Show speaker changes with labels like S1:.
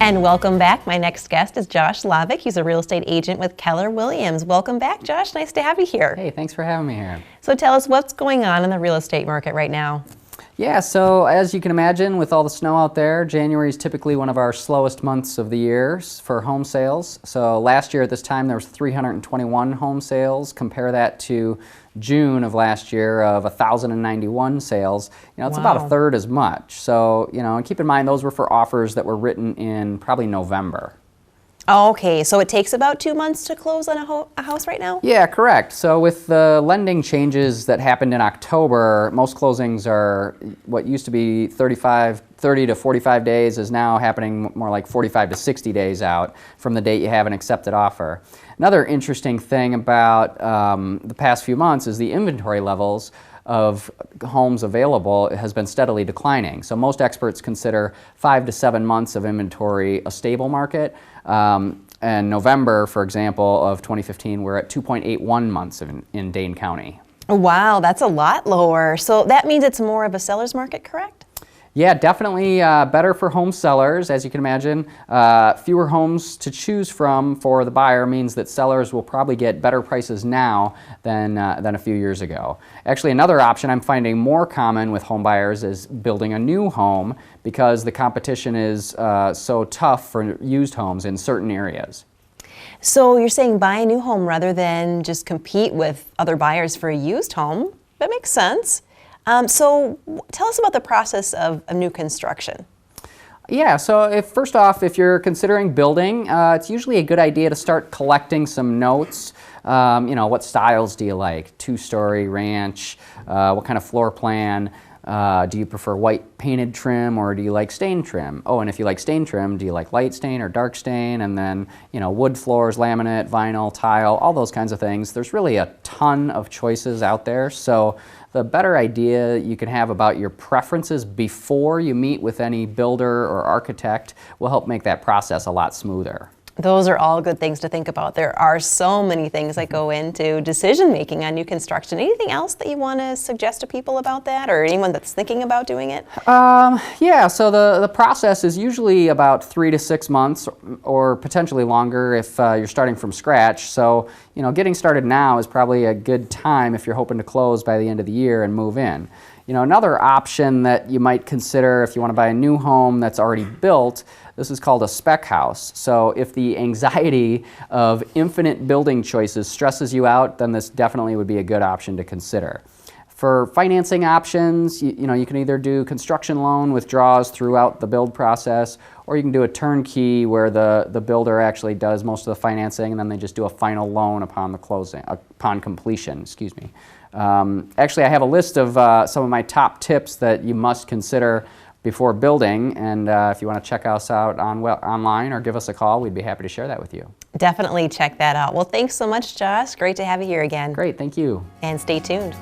S1: And welcome back. My next guest is Josh Lavik. He's a real estate agent with Keller Williams. Welcome back, Josh. Nice to have you here.
S2: Hey, thanks for having me here.
S1: So tell us what's going on in the real estate market right now.
S2: Yeah, so as you can imagine, with all the snow out there, January is typically one of our slowest months of the year for home sales. So last year at this time there was 321 home sales. Compare that to June of last year of 1,091 sales. It's about a third as much. So, and keep in mind those were for offers that were written in probably November.
S1: Okay, so it takes about 2 months to close on a house right now?
S2: Yeah, correct. So with the lending changes that happened in October, most closings are what used to be 30 to 45 days is now happening more like 45 to 60 days out from the date you have an accepted offer. Another interesting thing about the past few months is the inventory levels of homes available has been steadily declining. So most experts consider 5 to 7 months of inventory a stable market. And November, for example, of 2015, we're at 2.81 months in Dane County.
S1: Wow, that's a lot lower. So that means it's more of a seller's market, correct?
S2: Yeah, definitely better for home sellers, as you can imagine. Fewer homes to choose from for the buyer means that sellers will probably get better prices now than a few years ago. Actually, another option I'm finding more common with home buyers is building a new home because the competition is so tough for used homes in certain areas.
S1: So you're saying buy a new home rather than just compete with other buyers for a used home? That makes sense. So tell us about the process of new construction.
S2: Yeah, so first off, if you're considering building, it's usually a good idea to start collecting some notes. What styles do you like? Two-story ranch? What kind of floor plan? Do you prefer white painted trim or do you like stain trim? Oh, and if you like stain trim, do you like light stain or dark stain? And then, wood floors, laminate, vinyl, tile, all those kinds of things. There's really a ton of choices out there. So the better idea you can have about your preferences before you meet with any builder or architect will help make that process a lot smoother.
S1: Those are all good things to think about. There are so many things that go into decision making on new construction. Anything else that you want to suggest to people about that, or anyone that's thinking about doing it?
S2: Yeah, so the process is usually about 3 to 6 months or potentially longer if you're starting from scratch. So, getting started now is probably a good time if you're hoping to close by the end of the year and move in. Another option that you might consider if you want to buy a new home that's already built, this is called a spec house. So if the anxiety of infinite building choices stresses you out, then this definitely would be a good option to consider. For financing options, you can either do construction loan withdrawals throughout the build process, or you can do a turnkey where the builder actually does most of the financing and then they just do a final loan upon completion, excuse me. Actually, I have a list of some of my top tips that you must consider before building, and if you want to check us out online or give us a call, we'd be happy to share that with you.
S1: Definitely check that out. Well, thanks so much, Josh. Great to have you here again.
S2: Great, thank you.
S1: And stay tuned.